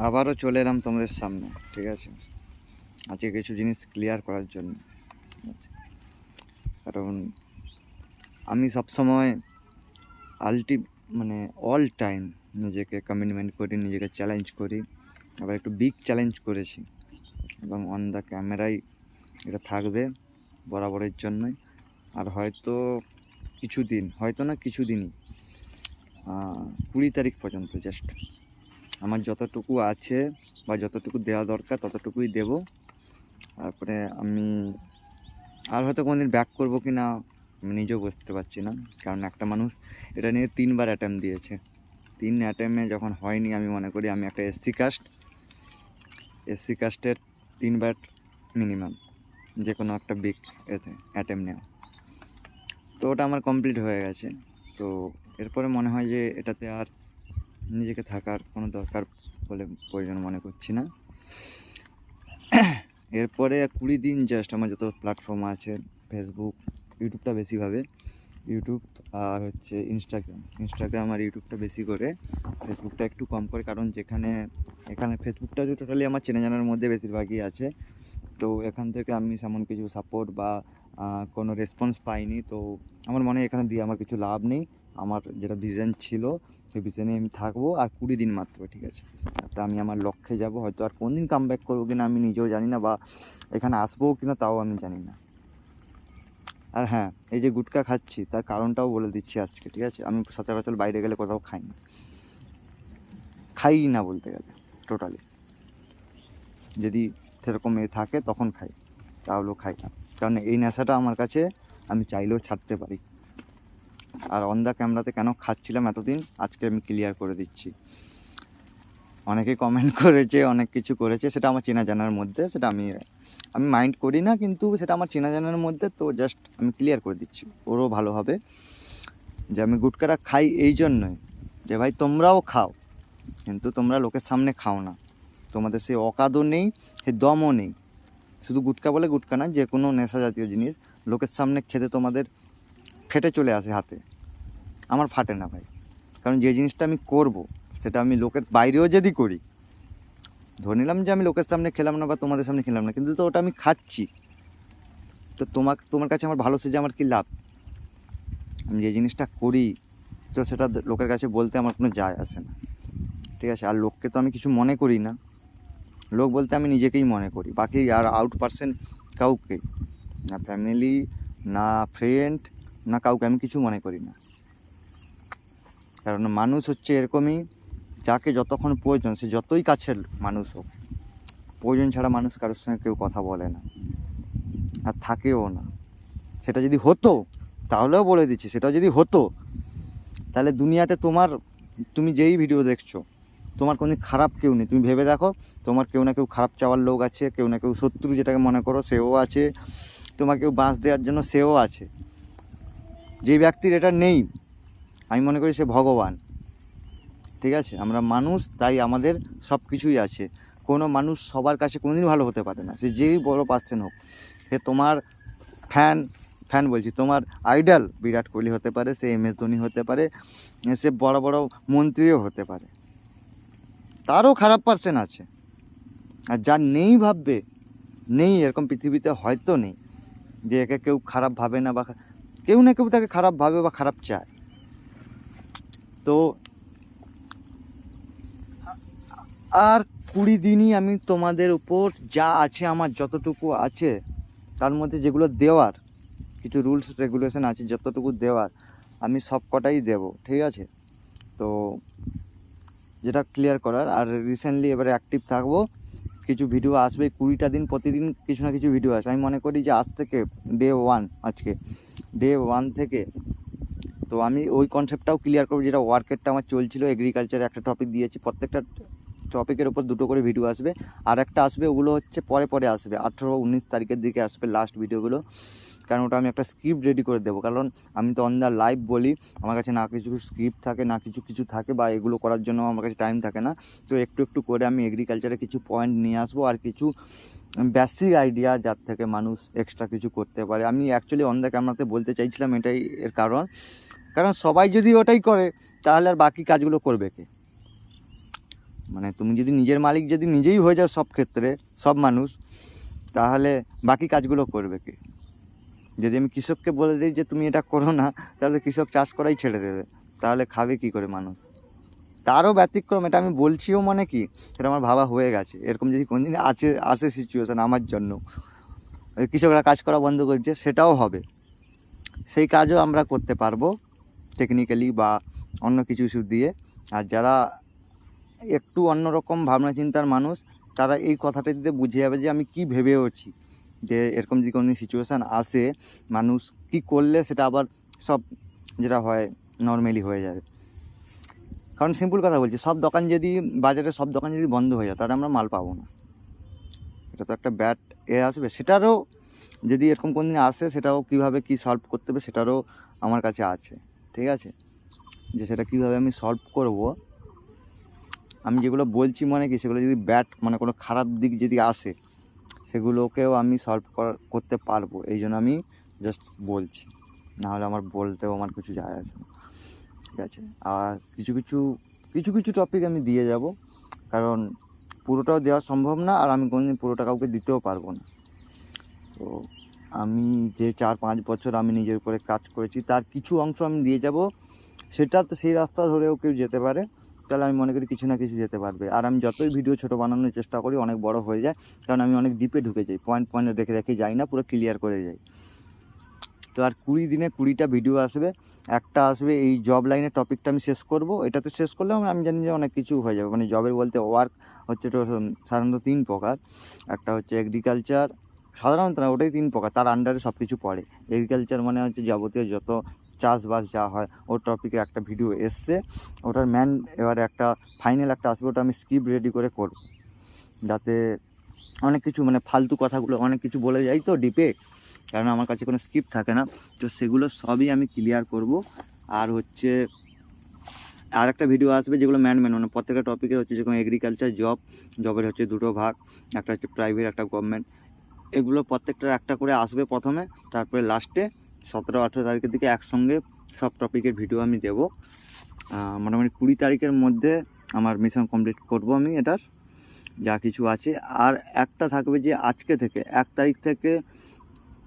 আবারও চলে এলাম তোমাদের সামনে, ঠিক আছে। আজকে কিছু জিনিস ক্লিয়ার করার জন্য, কারণ আমি সবসময় মানে অল টাইম নিজেকে কমিটমেন্ট করি, নিজেকে চ্যালেঞ্জ করি, আবার একটু বিগ চ্যালেঞ্জ করেছি, এবং অন দ্য ক্যামেরায় এটা থাকবে বরাবরের জন্যই। আর কিছুদিনই 20 তারিখ পর্যন্ত জাস্ট আমার যতটুকু আছে বা যতটুকু দেওয়া দরকার ততটুকুই দেব। তারপরে আমি আর হয়তো কোনোদিন ব্যাক করবো কি না আমি নিজেও বুঝতে পারছি না, কারণ একটা মানুষ এটা নিয়ে 3বার অ্যাটেম্প দিয়েছে। 3 অ্যাটেম্পে যখন হয়নি, আমি মনে করি আমি একটা এসসি কাস্টের 3বার মিনিমাম যে কোনো একটা বিগ এতে অ্যাটেম্প নেওয়া, তো ওটা আমার কমপ্লিট হয়ে গেছে। তো এরপরে মনে হয় যে এটাতে আর নিজেকে থাকার কোনো দরকার বলে প্রয়োজন মনে করছি না। এরপরে 20 দিন জাস্ট আমার যত প্ল্যাটফর্ম আছে, ফেসবুক, ইউটিউবটা বেশিভাবে ইউটিউব, আর হচ্ছে ইনস্টাগ্রাম আর ইউটিউবটা বেশি করে, ফেসবুকটা একটু কম করে, কারণ এখানে ফেসবুকটা যে টোটালি আমার চেনা জানার মধ্যে বেশিরভাগই আছে। তো এখান থেকে আমি তেমন কিছু সাপোর্ট বা কোনো রেসপন্স পাইনি। তো আমার মনে হয় এখানে দিয়ে আমার কিছু লাভ নেই। আমার যেটা ভিশন ছিল সেই ভিশনে আমি থাকবো, আর 20 দিন মাত্র, ঠিক আছে। তারপরে আমি আমার লক্ষ্যে যাব। হয়তো আর কোন দিন কামব্যাক করবো কিনা আমি নিজেও জানি না, বা এখানে আসবো কিনা তাও আমি জানি না। আর হ্যাঁ, এই যে গুটকা খাচ্ছি তার কারণটাও বলে দিচ্ছি আজকে, ঠিক আছে। আমি সচরাচর বাইরে গেলে কোথাও খাই না বলতে গেলে, টোটালি। যদি সেরকম থাকে তখন খাই, তাহলেও খাই না, কারণ এই নেশাটা আমার কাছে আমি চাইলেও ছাড়তে পারি। আর অন দ্য ক্যামেরাতে কেন খাচ্ছিলাম এতদিন, আজকে আমি ক্লিয়ার করে দিচ্ছি। অনেকে কমেন্ট করেছে, অনেক কিছু করেছে, সেটা আমার চেনা জানার মধ্যে, সেটা আমি মাইন্ড করি না, কিন্তু সেটা আমার চেনা জানার মধ্যে। তো জাস্ট আমি ক্লিয়ার করে দিচ্ছি, ওরও ভালো হবে যে আমি গুটকাটা খাই এই জন্যই যে ভাই তোমরাও খাও, কিন্তু তোমরা লোকের সামনে খাও না। তোমাদের সেই অকাদও নেই, সেই দমও নেই। শুধু গুটকা বলে গুটকা না, যে কোনো নেশা জাতীয় জিনিস লোকের সামনে খেতে তোমাদের ফেটে চলে আসে হাতে। আমার ফাটে না ভাই, কারণ যে জিনিসটা আমি করব সেটা আমি লোকের বাইরেও যদি করি, ধরে নিলাম যে আমি লোকের সামনে খেলাম না বা তোমাদের সামনে খেলাম না, কিন্তু তো ওটা আমি খাচ্ছি, তো তোমার কাছে আমার ভালো সেজে আমার কী লাভ? আমি যে জিনিসটা করি তো সেটা লোকের কাছে বলতে আমার কোনো যায় আসে না, ঠিক আছে। আর লোককে তো আমি কিছু মনে করি না, লোক বলতে আমি নিজেকেই মনে করি, বাকি আর আউট পার্সন কাউকে, না ফ্যামিলি, না ফ্রেন্ড, না কাউকে আমি কিছু মনে করি না। কারণ মানুষ হচ্ছে এরকমই, যাকে যতক্ষণ প্রয়োজন, সে যতই কাছের মানুষ হোক, প্রয়োজন ছাড়া মানুষ কারোর সঙ্গে কেউ কথা বলে না, আর থাকেও না। সেটা যদি হতো, তাহলেও বলে দিচ্ছি, সেটা যদি হতো তাহলে দুনিয়াতে তুমি যেই ভিডিও দেখছো, তোমার কোনো খারাপ কেউ নেই। তুমি ভেবে দেখো, তোমার কেউ না কেউ খারাপ চাওয়ার লোক আছে, কেউ না কেউ শত্রু যেটাকে মনে করো সেও আছে, তোমার কেউ বাঁশ দেওয়ার জন্য সেও আছে। যে ব্যক্তির এটা নেই, আমি মনে করি সে ভগবান, ঠিক আছে। আমরা মানুষ, তাই আমাদের সব কিছুই আছে। কোনো মানুষ সবার কাছে কোনোদিন ভালো হতে পারে না, সে যেই বড় পার্সন হোক। সে তোমার ফ্যান বলছি, তোমার আইডল বিরাট কোহলি হতে পারে, সে MS ধোনি হতে পারে, সে বড় বড় মন্ত্রীও হতে পারে, তারও খারাপ পার্সন আছে। আর যার নেই ভাববে, নেই, এরকম পৃথিবীতে হয়তো নেই যে একে কেউ খারাপ ভাবে না, বা কেউ না কেউ তাকে খারাপ ভাবে বা খারাপ চায়। তো আর 20 দিনই আমি তোমাদের উপর যা আছে, আমার যতটুকু আছে তার মধ্যে যেগুলো দেওয়ার, কিছু রুলস রেগুলেশন আছে, যতটুকু দেওয়ার আমি সব কটাই দেবো, ঠিক আছে। তো যেটা ক্লিয়ার করার, আর রিসেন্টলি এবারে অ্যাক্টিভ থাকবো, কিছু ভিডিও আসবে 20টা দিন, প্রতিদিন কিছু না কিছু ভিডিও আসবে। আমি মনে করি যে আজ থেকে আজকে ডে 1 থেকে তো আমি ওই কনসেপ্টটাও ক্লিয়ার করবো, যেটা ওয়ার্কেটটা আমার চলছিল। এগ্রিকালচারে একটা টপিক দিয়েছি, প্রত্যেকটা টপিকের ওপর 2টো করে ভিডিও আসবে। আর একটা আসবে, ওগুলো হচ্ছে পরে আসবে, 18-19 তারিখের দিকে আসবে লাস্ট ভিডিওগুলো, কারণ ওটা আমি একটা স্ক্রিপ্ট রেডি করে দেবো। কারণ আমি তো অন দ্য লাইভ বলি, আমার কাছে না কিছু স্ক্রিপ্ট থাকে, না কিছু থাকে, বা এগুলো করার জন্য আমার কাছে টাইম থাকে না। তো একটু করে আমি এগ্রিকালচারে কিছু পয়েন্ট নিয়ে আসবো, আর কিছু বেসিক আইডিয়া যার থেকে মানুষ এক্সট্রা কিছু করতে পারে। আমি অ্যাকচুয়ালি অন দ্য ক্যামেরাতে বলতে চাইছিলাম এটাই এর কারণ সবাই যদি ওটাই করে তাহলে আর বাকি কাজগুলো করবে কে? মানে তুমি যদি নিজের মালিক যদি নিজেই হয়ে যাও সব ক্ষেত্রে, সব মানুষ, তাহলে বাকি কাজগুলো করবে কে? যদি আমি কৃষককে বলে দিই যে তুমি এটা করো না, তাহলে কৃষক চাষ করাই ছেড়ে দেবে, তাহলে খাবে কি করে মানুষ? তারও ব্যতিক্রম, এটা আমি বলছিও মানে কি, এটা আমার ভাবা হয়ে গেছে। এরকম যদি কোনোদিন আসে সিচুয়েশান আমার জন্য, ওই কৃষকরা কাজ করা বন্ধ করছে, সেটাও হবে, সেই কাজও আমরা করতে পারবো টেকনিক্যালি বা অন্য কিছু কিছু দিয়ে। আর যারা একটু অন্যরকম ভাবনা চিন্তার মানুষ, তারা এই কথাটা দিতে বুঝে যাবে যে আমি কি ভেবেওছি, যে এরকম যদি কোনো সিচুয়েশান আসে, মানুষ কি করলে সেটা আবার সব যেটা হয় নর্মালি হয়ে যাবে। কারণ সিম্পল কথা বলছি, সব দোকান যদি বাজারে সব দোকান যদি বন্ধ হয়ে যায়, তাহলে আমরা মাল পাবো না, এটা তো একটা ব্যাড আসবে। সেটারও যদি এরকম কোনো দিন আসে, সেটাও কীভাবে কী সলভ করতে হবে সেটারও আমার কাছে আছে, ঠিক আছে? যে সেটা কীভাবে আমি সলভ করব, আমি যেগুলো বলছি মানে কি, সেগুলো যদি ব্যাড মানে কোনো খারাপ দিক যদি আসে, সেগুলোকেও আমি সলভ করতে পারবো, এই জন্য আমি জাস্ট বলছি, নাহলে আমার বলতেও আমার কিছু যায় আসে না, ঠিক আছে? আর কিছু কিছু টপিক আমি দিয়ে যাব, কারণ পুরোটাও দেওয়া সম্ভব না, আর আমি কোনোদিন পুরোটা কাউকে দিতেও পারবো না। তো আমি যে 4-5 বছর আমি নিজের উপরে কাজ করেছি, তার কিছু অংশ আমি দিয়ে যাব, সেটা তো সেই রাস্তা ধরেও কেউ যেতে পারে, তাহলে আমি মনে করি কিছু না কিছু যেতে পারবে। আর আমি যতই ভিডিও ছোটো বানানোর চেষ্টা করি, অনেক বড় হয়ে যায়, কারণ আমি অনেক ডিপে ঢুকে যাই, পয়েন্ট রেখে রেখে যাই না, পুরো ক্লিয়ার করে যাই। তো আর 20 দিনে 20টা ভিডিও আসবে, একটা আসবে এই জব লাইনের টপিকটা আমি শেষ করব, এটাতে শেষ করলেও আমি জানি যে অনেক কিছু হয়ে যাবে। মানে জবের বলতে ওয়ার্ক হচ্ছে তো সাধারণত 3 প্রকার, একটা হচ্ছে এগ্রিকালচার, সাধারণত না ওটাই 3 প্রকার, তার আন্ডারে সব কিছু পড়ে। এগ্রিকালচার মানে হচ্ছে যাবতীয় যত চাষবাস যা হয়, ওর টপিকের একটা ভিডিও এসছে, ওটার এবারে একটা ফাইনাল একটা আসবে, ওটা আমি স্ক্রিপ্ট রেডি করে করব, যাতে অনেক কিছু মানে ফালতু কথাগুলো অনেক কিছু বলে যাই তো ডিপে, কারণ আমার কাছে কোনো স্ক্রিপ্ট থাকে না, তো সেগুলো সবই আমি ক্লিয়ার করব। আর হচ্ছে আর একটা ভিডিও আসবে যেগুলো মানে প্রত্যেকটা টপিকের হচ্ছে, যেরকম এগ্রিকালচার জবের হচ্ছে 2টো ভাগ, একটা হচ্ছে প্রাইভেট, একটা গভর্নমেন্ট, এগুলো প্রত্যেকটা একটা করে আসবে প্রথমে, তারপরে লাস্টে 17-18 তারিখের দিকে একসঙ্গে সব টপিকের ভিডিও আমি দেবো। মোটামুটি 20 তারিখের মধ্যে আমার মিশন কমপ্লিট করব আমি এটার যা কিছু আছে। আর একটা থাকবে যে আজকে থেকে 1 তারিখ থেকে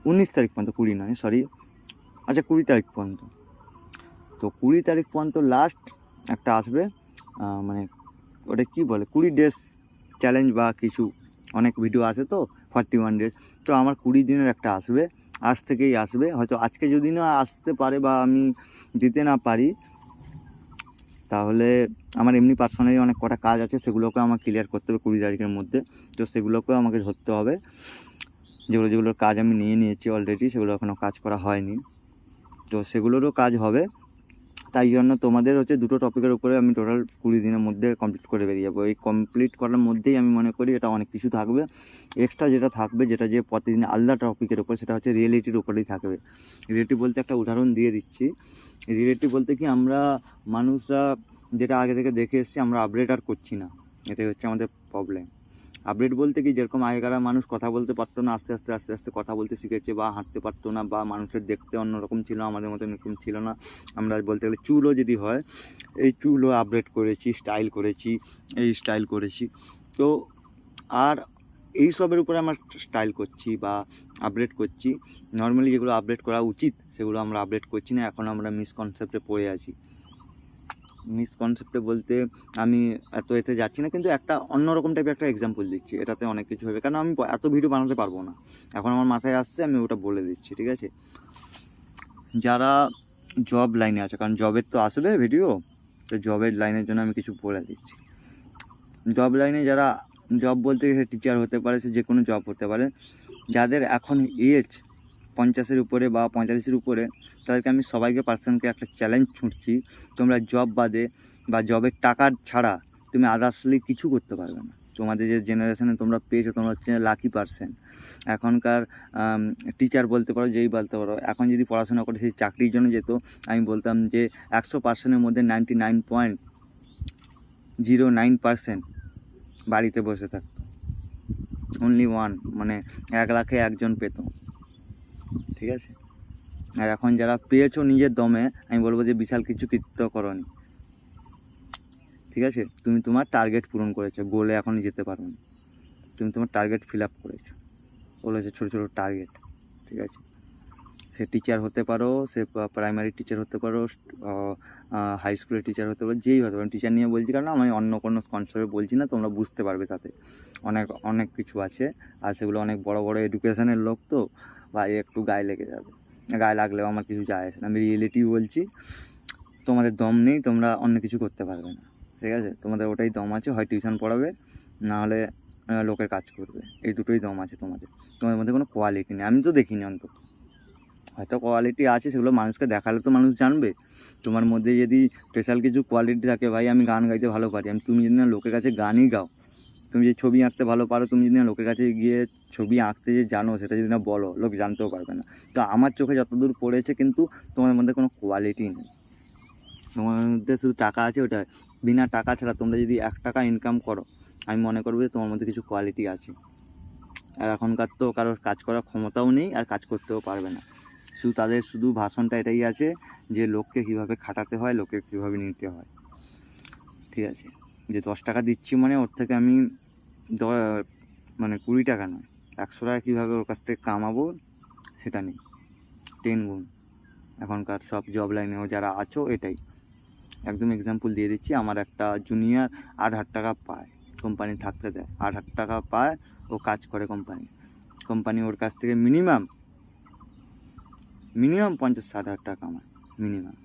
19 তারিখ পর্যন্ত, 20 নয় সরি, আচ্ছা 20 তারিখ পর্যন্ত, তো 20 তারিখ পর্যন্ত লাস্ট একটা আসবে, মানে ওটা কী বলে 20 ডেজ চ্যালেঞ্জ বা কিছু, অনেক ভিডিও আসে তো 41 ডেজ, তো আমার 20 দিনের একটা আসবে, আজ থেকেই আসবে, হয়তো আজকে যদি না আসতে পারে বা আমি দিতে না পারি, তাহলে আমার এমনি পার্সোনালি অনেক কটা কাজ আছে, সেগুলোকে আমার ক্লিয়ার করতে হবে 20 তারিখের মধ্যে, তো সেগুলোকেও আমাকে ধরতে হবে। যেগুলোর কাজ আমি নিয়ে নিয়েছি অলরেডি, সেগুলো এখনও কাজ করা হয়নি, তো সেগুলোরও কাজ হবে। তাই জন্য তোমাদের হচ্ছে 2টো টপিকের উপরে আমি টোটাল 20 দিনের মধ্যে কমপ্লিট করে বেরিয়ে যাবো। এই কমপ্লিট করার মধ্যেই আমি মনে করি এটা অনেক কিছু থাকবে এক্সট্রা, যেটা থাকবে যেটা যে প্রতিদিন আলাদা টপিকের উপর, সেটা হচ্ছে রিয়েলিটির উপরেই থাকবে। রিয়েলিটি বলতে একটা উদাহরণ দিয়ে দিচ্ছি, রিয়েলিটি বলতে কি, আমরা মানুষরা যেটা আগে থেকে দেখে এসেছি, আমরা আপডেট আর করছি না, এটাই হচ্ছে আমাদের প্রবলেম। আপডেট বলতে কি, যেরকম আগেকার মানুষ কথা বলতে পারতো না, আস্তে আস্তে কথা বলতে শিখেছে, বা হাঁটতে পারতো না, বা মানুষের দেখতে অন্যরকম ছিল, আমাদের মতন এরকম ছিল না। আমরা বলতে গেলে চুলও যদি হয়, এই চুলও আপডেট করেছি, স্টাইল করেছি, এই স্টাইল করেছি, তো আর এই সবের উপরে আমরা স্টাইল করছি বা আপডেট করছি। নর্মালি যেগুলো আপডেট করা উচিত সেগুলো আমরা আপডেট করছি না, এখন আমরা মিসকনসেপ্টে পড়ে আছি। মিসকনসেপ্টে বলতে আমি এতে যাচ্ছি না, কিন্তু একটা অন্যরকম টাইপের একটা এক্সাম্পল দিচ্ছি, এটাতে অনেক কিছু হবে, কারণ আমি এত ভিডিও বানাতে পারবো না, এখন আমার মাথায় আসছে, আমি ওটা বলে দিচ্ছি, ঠিক আছে? যারা জব লাইনে আছে, কারণ জবের তো আসবে ভিডিও, তো জবের লাইনের জন্য আমি কিছু বলে দিচ্ছি। জব লাইনে যারা, জব বলতে সে টিচার হতে পারে, সে যে কোনো জব হতে পারে, যাদের এখন এজ 50-এর উপরে বা 45-এর উপরে, তাদেরকে আমি সবাইকে পার্সনকে একটা চ্যালেঞ্জ ছুঁড়ছি, তোমরা জব বাদে বা জবের টাকা ছাড়া তুমি আদার্সলি কিছু করতে পারবে না। তোমাদের যে জেনারেশনে তোমরা পেয়েছো, তোমরা হচ্ছে লাকি পার্সেন্ট। এখনকার টিচার বলতে পারো, যেই বলতে পারো, এখন যদি পড়াশোনা করে সেই চাকরির জন্য যেত, আমি বলতাম যে 100%-এর মধ্যে 99.09% বাড়িতে বসে থাকতো, অনলি ওয়ান, মানে 1 লাখে একজন পেত, ঠিক আছে? আর এখন যারা পেয়েছো নিজের দমে, আমি বলবো যে বিশাল কিছু কৃত্য করনি, ঠিক আছে, তুমি তোমার টার্গেট পূরণ করেছো, গোলে এখন যেতে পারো না, তুমি তোমার টার্গেট ফিল আপ করেছো, ওগুলো হচ্ছে ছোটো ছোটো টার্গেট। ঠিক আছে, সে টিচার হতে পারো, সে প্রাইমারি টিচার হতে পারো, হাই স্কুলের টিচার হতে পারো, যেই হতে পারো। টিচার নিয়ে বলছি কারণ আমি অন্য কোনো কনসেপ্টে বলছি না, তোমরা বুঝতে পারবে তাতে অনেক অনেক কিছু আছে। আর সেগুলো অনেক বড় বড় এডুকেশনের লোক, তো ভাই একটু গায়ে লেগে যাবে, গায়ে লাগলেও আমার কিছু যায় আসে না, আমি রিয়েলিটি বলছি। তোমাদের দম নেই, তোমরা অন্য কিছু করতে পারবে না। ঠিক আছে, তোমাদের ওটাই দম আছে, হয় টিউশন পড়াবে, নাহলে লোকের কাজ করবে, এই দুটোই দম আছে তোমাদের। তোমাদের মধ্যে কোনো কোয়ালিটি নেই, আমি তো দেখিনি অন্তত। হয়তো কোয়ালিটি আছে, সেগুলো মানুষকে দেখালে তো মানুষ জানবে। তোমার মধ্যে যদি স্পেশাল কিছু কোয়ালিটি থাকে, ভাই আমি গান গাইতে ভালো পারি, তুমি যদি না লোকের কাছে গানই গাও, তুমি যে ছবি আঁকতে ভালো পারো, তুমি যদি না লোকের কাছে গিয়ে ছবি আঁকতে যে জানো, সেটা যদি না বলো, লোক জানতেও পারবে না। তো আমার চোখে যতদূর পড়েছে, কিন্তু তোমার মধ্যে কোনো কোয়ালিটি নেই। তোমার মধ্যে শুধু টাকা আছে, ওটা বিনা টাকা ছাড়া তোমরা যদি 1 টাকা ইনকাম করো, আমি মনে করবো যে তোমার মধ্যে কিছু কোয়ালিটি আছে। আর এখনকার তো কারোর কাজ করার ক্ষমতাও নেই, আর কাজ করতেও পারবে না। তাদের শুধু ভাষণটা এটাই আছে যে লোককে কীভাবে খাটাতে হয়, লোককে কীভাবে নিতে হয়। ঠিক আছে, যে 10 টাকা দিচ্ছি মানে ওর থেকে আমি 20 টাকা নয়, 100 টাকা কীভাবে ওর কাছ থেকে কামাবো সেটা নেই, 10 গুণ। এখনকার সব জব লাইনেও যারা আছো, এটাই একদম এক্সাম্পল দিয়ে দিচ্ছি। আমার একটা জুনিয়র 8,000 টাকা পায়, কোম্পানি থাকতে দেয়, 8,000 টাকা পায়, ও কাজ করে কোম্পানি ওর কাছ থেকে মিনিমাম 50-60 হাজার টাকা কামায় মিনিমাম।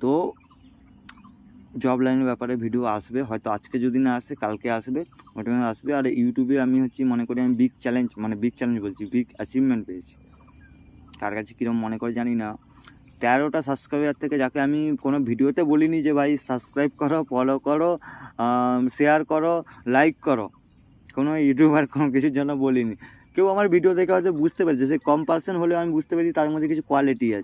তো জব লাইনের ব্যাপারে ভিডিও আসবে, হয়তো আজকে যদি না আসে কালকে আসবে, ওটা আসবে। আর ইউটিউবে আমি মনে করি আমি বিগ চ্যালেঞ্জ বলছি, বিগ অ্যাচিভমেন্ট পেয়েছি। কার কাছে কীরকম মনে করে জানি না, 13টা সাবস্ক্রাইবার থেকে, যাকে আমি কোনো ভিডিওতে বলিনি যে ভাই সাবস্ক্রাইব করো, ফলো করো, শেয়ার করো, লাইক করো, কোনো ইউটিউবার কোনো কিছুর জন্য বলিনি। কেউ আমার ভিডিও দেখে হয়তো বুঝতে পেরেছে, সে কম পার্সেন্ট হলেও আমি বুঝতে পেরেছি তার মধ্যে কিছু কোয়ালিটি আছে।